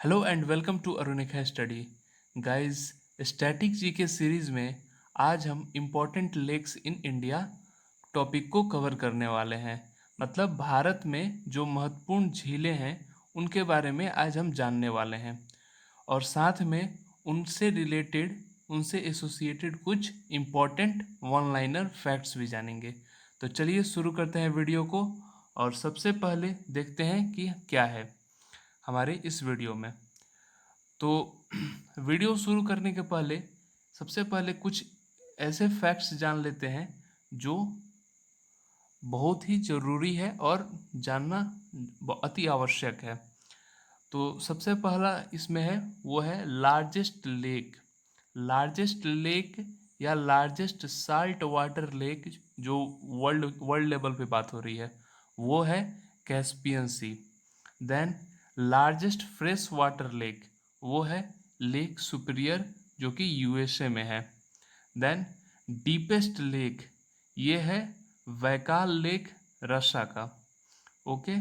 Hello and welcome to Arunika study. Guys, static GK series में आज हम important lakes in India topic को cover करने वाले हैं। मतलब भारत में जो महत्वपूर्ण झीलें हैं उनके बारे में आज हम जानने वाले हैं और साथ में उनसे रिलेटेड उनसे एसोसिएटेड कुछ इम्पोर्टेंट वन लाइनर फैक्ट्स भी जानेंगे। तो चलिए शुरू करते हैं वीडियो को और सबसे पहले देखते हैं कि क्या है हमारे इस वीडियो में। तो वीडियो शुरू करने के पहले सबसे पहले कुछ ऐसे फैक्ट्स जान लेते हैं जो बहुत ही ज़रूरी है और जानना अति आवश्यक है। तो सबसे पहला इसमें है वो है लार्जेस्ट लेक या लार्जेस्ट साल्ट वाटर लेक जो वर्ल्ड वर्ल्ड लेवल पे बात हो रही है वो है Caspian Sea. Then largest fresh water lake वो है लेक सुपीरियर जो कि यूएसए में है। देन डीपेस्ट लेक ये है वैकाल लेक रशिया का। Okay.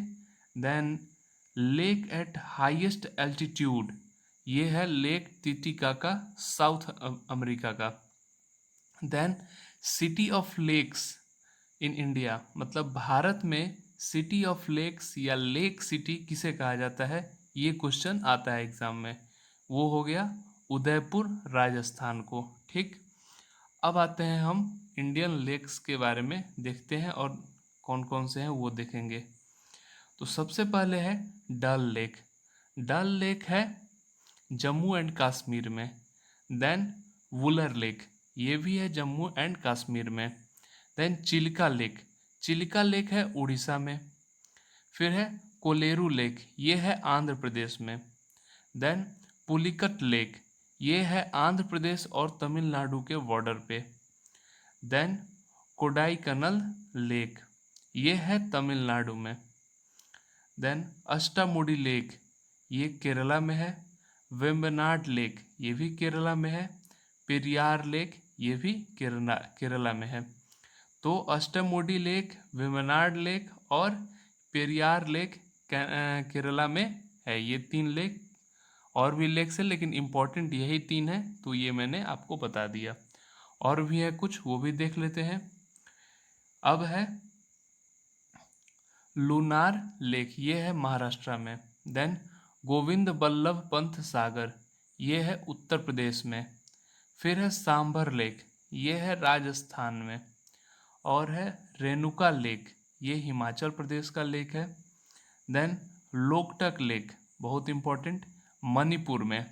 Then lake at highest altitude ये है लेक तितिकाका साउथ अमेरिका का। Then city of lakes in India मतलब भारत में सिटी ऑफ लेक्स या लेक सिटी किसे कहा जाता है, ये क्वेश्चन आता है एग्जाम में। वो हो गया उदयपुर राजस्थान को। ठीक। अब आते हैं हम इंडियन लेक्स के बारे में देखते हैं और कौन कौन से हैं वो देखेंगे। तो सबसे पहले है डल लेक। डल लेक है जम्मू एंड कश्मीर में। देन वुलर लेक ये भी है जम्मू एंड कश्मीर में। देन चिल्का लेक है उड़ीसा में। फिर है कोलेरू लेक ये है आंध्र प्रदेश में। देन पुलिकट लेक ये है आंध्र प्रदेश और तमिलनाडु के बॉर्डर पे। देन कोडाईकनल लेक ये है तमिलनाडु में। देन अष्टामुडी लेक ये केरला में है। वेम्बनाड लेक ये भी केरला में है। पेरियार लेक ये भी केरला में है। तो अष्टामुडी लेक, वेम्बनाड लेक और पेरियार लेक केरला में है। ये तीन लेक, और भी लेक्स है लेकिन इम्पोर्टेंट यही तीन है तो ये मैंने आपको बता दिया। और भी है कुछ वो भी देख लेते हैं। अब है लूनार लेक ये है महाराष्ट्र में। देन गोविंद बल्लभ पंत सागर ये है उत्तर प्रदेश में। फिर है सांभर लेक ये है राजस्थान में। और है रेणुका लेक ये हिमाचल प्रदेश का लेक है। देन लोकटक लेक बहुत इम्पोर्टेंट मणिपुर में।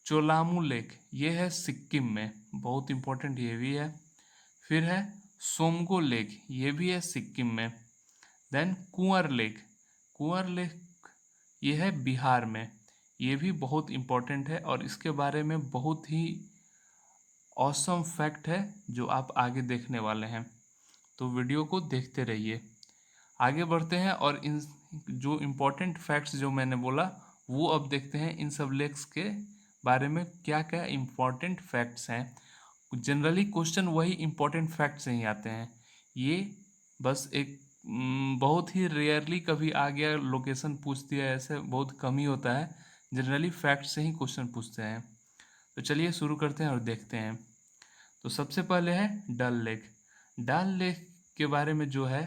चोलामू लेक ये है सिक्किम में, बहुत इम्पोर्टेंट ये भी है। फिर है सोमगो लेक ये भी है सिक्किम में। देन कुंवर लेक ये है बिहार में। ये भी बहुत इम्पोर्टेंट है और इसके बारे में बहुत ही ऑसम फैक्ट है जो आप आगे देखने वाले हैं। तो वीडियो को देखते रहिए। आगे बढ़ते हैं और इन जो इम्पोर्टेंट फैक्ट्स जो मैंने बोला वो अब देखते हैं इन सब लेक्स के बारे में क्या क्या इम्पोर्टेंट फैक्ट्स हैं। जनरली क्वेश्चन वही इम्पोर्टेंट फैक्ट्स से ही आते हैं। ये बस एक बहुत ही रेयरली कभी आ गया लोकेशन पूछ दिया, ऐसे बहुत कम ही होता है। जनरली फैक्ट से ही क्वेश्चन पूछते हैं। तो चलिए शुरू करते हैं और देखते हैं। तो सबसे पहले है डल लेक के बारे में जो है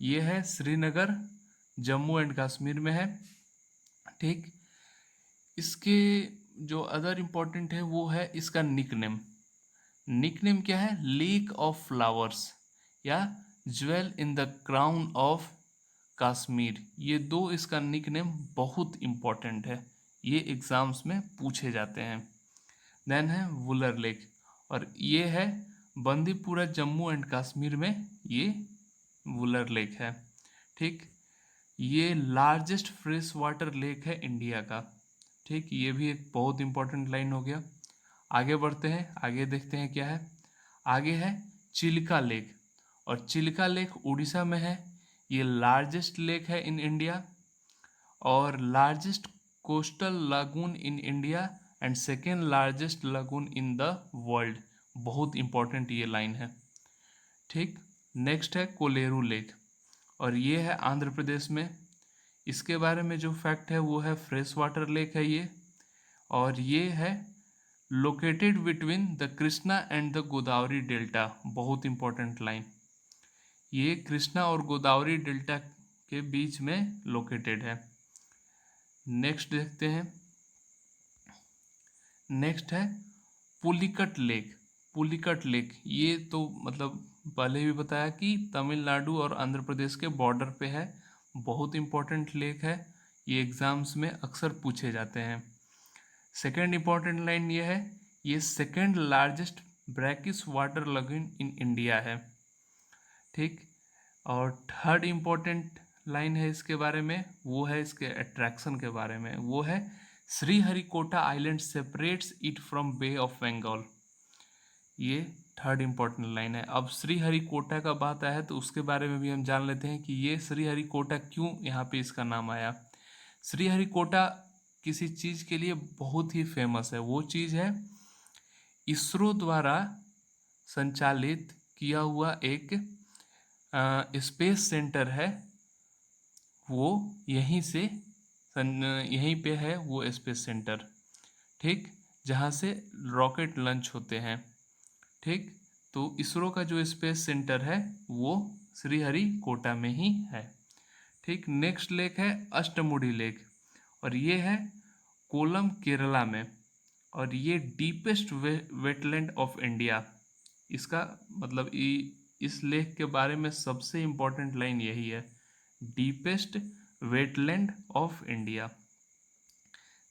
ये है श्रीनगर जम्मू एंड कश्मीर में है। ठीक। इसके जो अदर इम्पोर्टेंट है वो है इसका निकनेम क्या है, लेक ऑफ फ्लावर्स या jewel in the crown of Kashmir. ये दो इसका निकनेम बहुत इम्पोर्टेंट है, ये एग्जाम्स में पूछे जाते हैं। देन है वुलर लेक और ये है बंदीपुरा जम्मू एंड कश्मीर में ये वुलर लेक है। ठीक। ये लार्जेस्ट फ्रेश वाटर लेक है इंडिया का। ठीक, ये भी एक बहुत इंपॉर्टेंट लाइन हो गया। आगे बढ़ते हैं, आगे देखते हैं क्या है। आगे है चिल्का लेक और चिल्का लेक उड़ीसा में है। ये लार्जेस्ट लेक है इन इंडिया और लार्जेस्ट कोस्टल लागून in India and second largest लागून इन द वर्ल्ड। बहुत इंपॉर्टेंट ये लाइन है। ठीक। नेक्स्ट है कोलेरू लेक और ये है आंध्र प्रदेश में। इसके बारे में जो फैक्ट है वो है फ्रेश वाटर लेक है ये, और ये है located between the Krishna and the Godavari delta. बहुत इंपॉर्टेंट लाइन, ये कृष्णा और गोदावरी डेल्टा के बीच में लोकेटेड है। नेक्स्ट देखते हैं, नेक्स्ट है पुलिकट लेक। पुलिकट लेक ये तो मतलब पहले भी बताया कि तमिलनाडु और आंध्र प्रदेश के बॉर्डर पे है। बहुत इंपॉर्टेंट लेक है, ये एग्जाम्स में अक्सर पूछे जाते हैं। सेकेंड इंपॉर्टेंट लाइन ये है, ये second largest brackish water lagoon in India है। ठीक, और थर्ड इंपॉर्टेंट लाइन है इसके बारे में, वो है इसके अट्रैक्शन के बारे में, वो है Sriharikota island separates it from Bay of Bengal. ये थर्ड इंपॉर्टेंट लाइन है। अब श्रीहरिकोटा का बात आया है तो उसके बारे में भी हम जान लेते हैं कि ये श्रीहरिकोटा क्यों यहाँ पे इसका नाम आया। श्रीहरिकोटा किसी चीज़ के लिए बहुत ही फेमस है, वो चीज़ है इसरो द्वारा संचालित किया हुआ एक स्पेस सेंटर है, वो यहीं पे है वो स्पेस सेंटर। ठीक, जहाँ से रॉकेट लॉन्च होते हैं। ठीक, तो इसरो का जो स्पेस सेंटर है वो श्रीहरिकोटा में ही है। ठीक, नेक्स्ट लेक है अष्टमुडी लेक, और ये है कोलम केरला में, और ये डीपेस्ट वेटलैंड ऑफ इंडिया। इसका मतलब इस लेक के बारे में सबसे इम्पोर्टेंट लाइन यही है, deepest wetland of India.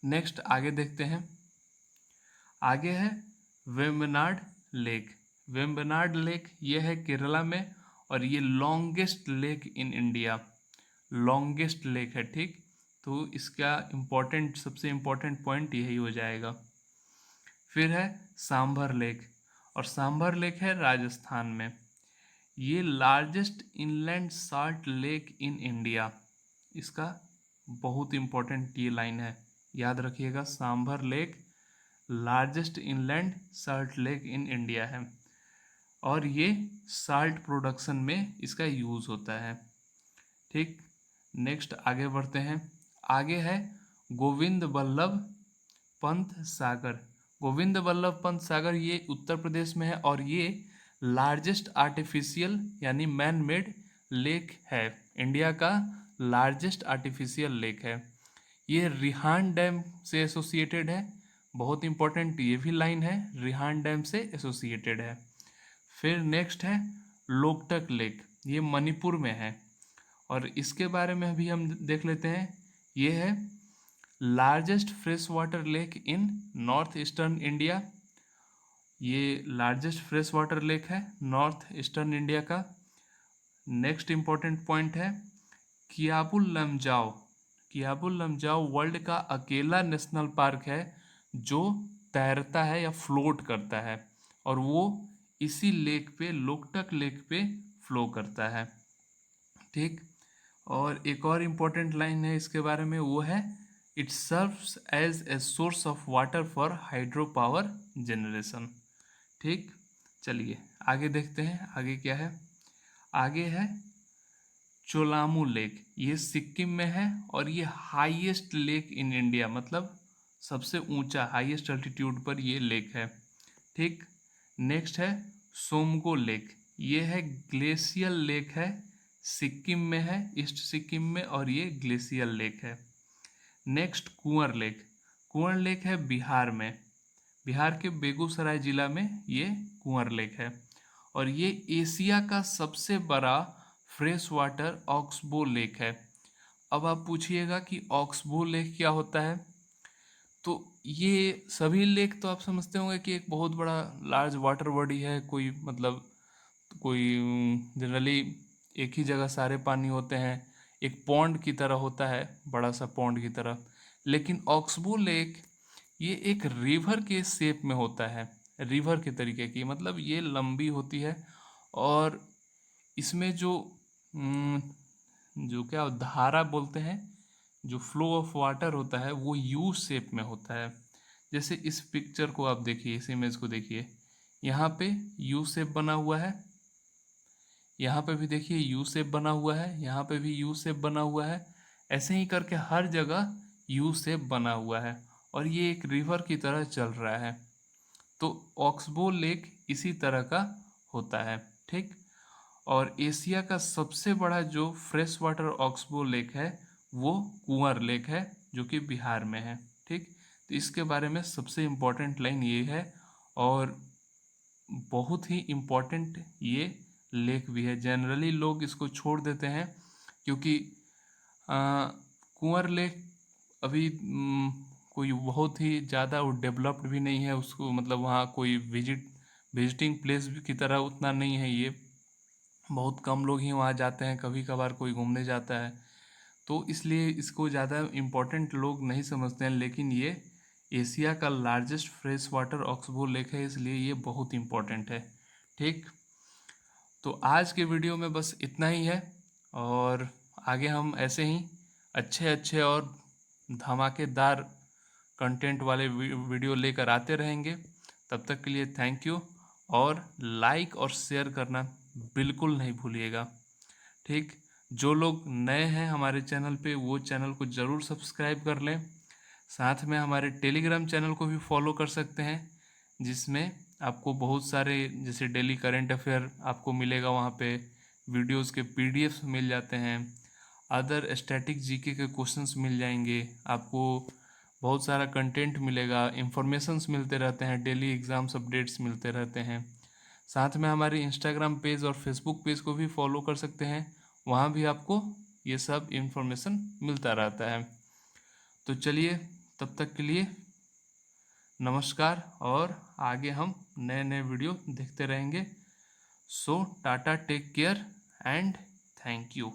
Next आगे देखते हैं, आगे है वेम्बनाड लेक। वेम्बनाड लेक ये है केरला में, और ये longest lake in India, longest lake है। ठीक, तो इसका सबसे इम्पोर्टेंट पॉइंट यही हो जाएगा। फिर है सांभर लेक, और सांभर लेक है राजस्थान में, ये largest inland salt lake in India. इसका बहुत इम्पोर्टेंट ये लाइन है, याद रखिएगा, sambar lake largest inland salt lake in India है, और ये साल्ट प्रोडक्शन में इसका यूज़ होता है। ठीक, नेक्स्ट आगे बढ़ते हैं, आगे है गोविंद बल्लभ पंत सागर। गोविंद बल्लभ पंत सागर ये उत्तर प्रदेश में है, और ये लार्जेस्ट आर्टिफिशियल यानी मैन मेड लेक है, इंडिया का लार्जेस्ट आर्टिफिशियल लेक है। ये रिहान डैम से एसोसिएटेड है, बहुत इंपॉर्टेंट ये भी लाइन है, रिहान डैम से एसोसिएटेड है। फिर नेक्स्ट है लोकटक लेक, ये मणिपुर में है, और इसके बारे में भी हम देख लेते हैं। ये है largest fresh water lake in north eastern India, ये लार्जेस्ट फ्रेश वाटर लेक है नॉर्थ ईस्टर्न इंडिया का। नेक्स्ट इंपॉर्टेंट पॉइंट है कियाबुल लमजाओ। कियाबुल लमजाओ वर्ल्ड का अकेला नेशनल पार्क है जो तैरता है या फ्लोट करता है, और वो इसी लेक पे, लोकटक लेक पे फ्लो करता है। ठीक, और एक और इम्पोर्टेंट लाइन है इसके बारे में, वो है it serves as a source of water for hydro power generation. ठीक, चलिए आगे देखते हैं, आगे क्या है। आगे है चोलामू लेक, ये सिक्किम में है, और ये हाईएस्ट लेक इन इंडिया, मतलब सबसे ऊंचा हाईएस्ट अल्टीट्यूड पर ये लेक है। ठीक, नेक्स्ट है सोमगो लेक, ये है ग्लेशियल लेक है, सिक्किम में है, ईस्ट सिक्किम में, और ये ग्लेशियल लेक है। नेक्स्ट कुंवर लेक, कुंवर लेक है बिहार में, बिहार के बेगूसराय जिला में ये कुंवर लेक है, और ये एशिया का सबसे बड़ा फ्रेश वाटर ऑक्सबो लेक है। अब आप पूछिएगा कि ऑक्सबो लेक क्या होता है, तो ये सभी लेक तो आप समझते होंगे कि एक बहुत बड़ा लार्ज वाटर बॉडी है, कोई मतलब कोई जनरली एक ही जगह सारे पानी होते हैं, एक पॉन्ड की तरह होता है, बड़ा सा पॉन्ड की तरह। लेकिन ऑक्सबो लेक ये एक रिवर के शेप में होता है, रिवर के तरीके की, मतलब ये लंबी होती है, और इसमें जो क्या धारा बोलते हैं, जो फ्लो ऑफ वाटर होता है वो यू शेप में होता है। जैसे इस पिक्चर को आप देखिए, इस इमेज को देखिए, यहाँ पे यू शेप बना हुआ है, यहाँ पे भी देखिए यू शेप बना हुआ है, यहाँ पे भी यू शेप बना हुआ है, ऐसे ही करके हर जगह यू शेप बना हुआ है और ये एक रिवर की तरह चल रहा है। तो ऑक्सबो लेक इसी तरह का होता है, ठीक। और एशिया का सबसे बड़ा जो फ्रेश वाटर ऑक्सबो लेक है वो कुंवर लेक है, जो कि बिहार में है, ठीक। तो इसके बारे में सबसे इम्पोर्टेंट लाइन ये है, और बहुत ही इम्पोर्टेंट ये लेक भी है। जनरली लोग इसको छोड़ देते हैं क्योंकि कुंवर लेक अभी कोई बहुत ही ज़्यादा वो डेवलप्ड भी नहीं है, उसको मतलब वहाँ कोई विजिटिंग प्लेस की तरह उतना नहीं है ये। बहुत कम लोग ही वहाँ जाते हैं, कभी कभार कोई घूमने जाता है, तो इसलिए इसको ज़्यादा इम्पोर्टेंट लोग नहीं समझते हैं। लेकिन ये एशिया का largest fresh water oxbow lake है, इसलिए ये बहुत इम्पोर्टेंट है, ठीक। तो आज के वीडियो में बस इतना ही है, और आगे हम ऐसे ही अच्छे अच्छे और धमाकेदार कंटेंट वाले वीडियो लेकर आते रहेंगे। तब तक के लिए थैंक यू, और लाइक और शेयर करना बिल्कुल नहीं भूलिएगा, ठीक। जो लोग नए हैं हमारे चैनल पे वो चैनल को ज़रूर सब्सक्राइब कर लें। साथ में हमारे टेलीग्राम चैनल को भी फॉलो कर सकते हैं, जिसमें आपको बहुत सारे जैसे डेली करंट अफेयर आपको मिलेगा, वहाँ पे वीडियोस के पीडीएफ्स मिल जाते हैं, अदर स्टैटिक जीके के क्वेश्चंस मिल जाएंगे आपको, बहुत सारा कंटेंट मिलेगा, इंफॉर्मेशंस मिलते रहते हैं, डेली एग्ज़ाम्स अपडेट्स मिलते रहते हैं। साथ में हमारे इंस्टाग्राम पेज और फेसबुक पेज को भी फॉलो कर सकते हैं, वहाँ भी आपको ये सब इंफॉर्मेशन मिलता रहता है। तो चलिए, तब तक के लिए नमस्कार, और आगे हम नए नए वीडियो देखते रहेंगे। So tata, take care and thank you.